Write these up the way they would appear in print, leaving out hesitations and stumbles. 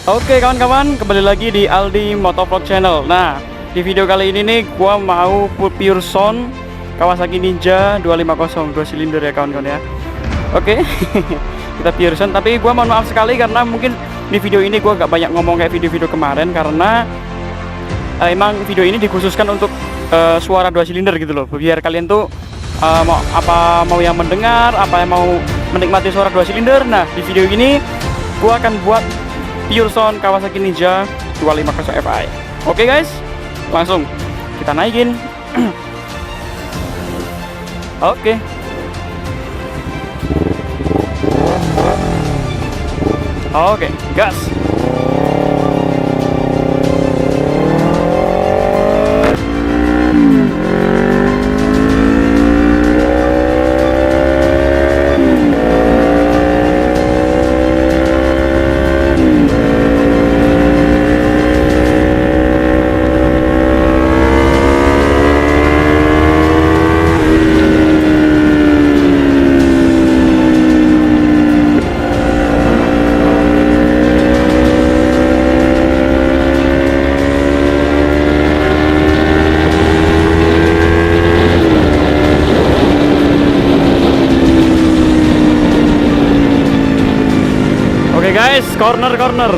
Oke kawan-kawan, kembali lagi di Aldi Motovlog Channel. Nah, di video kali ini nih gua mau pure sound Kawasaki Ninja 250 2 silinder ya kawan-kawan ya. Oke. Kita pure sound, tapi gua mohon maaf sekali karena mungkin di video ini gua gak banyak ngomong kayak video-video kemarin karena emang video ini dikhususkan untuk suara 2 silinder gitu loh. Biar kalian tuh mau yang mendengar, apa yang mau menikmati suara 2 silinder. Nah, di video ini gua akan buat pure sound Kawasaki Ninja 250 Fi. Oke guys, langsung kita naikin. Oke. Oke, gas. Oke guys, corner.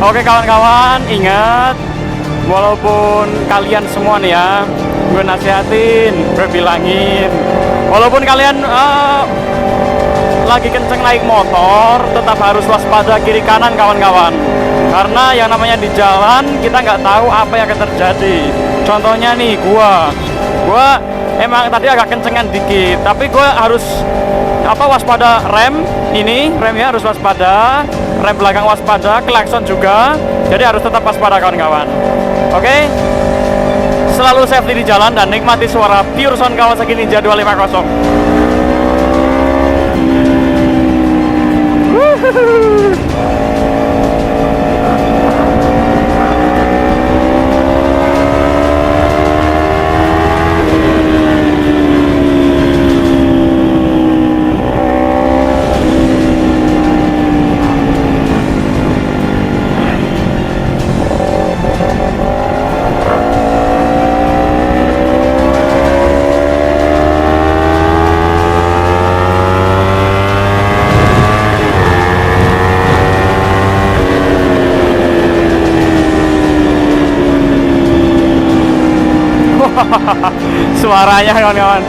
Oke kawan-kawan, ingat, walaupun kalian semua nih ya, gue nasihatin, gue bilangin, walaupun kalian lagi kenceng naik motor, tetap harus waspada kiri kanan kawan-kawan. Karena yang namanya di jalan kita nggak tahu apa yang akan terjadi. Contohnya nih, gue emang tadi agak kencengan dikit, tapi gue harus waspada remnya harus waspada, rem belakang waspada, klakson juga, jadi harus tetap waspada kawan-kawan. Oke, selalu safety di jalan dan nikmati suara pure sound Kawasaki Ninja 250. Suaranya kawan-kawan.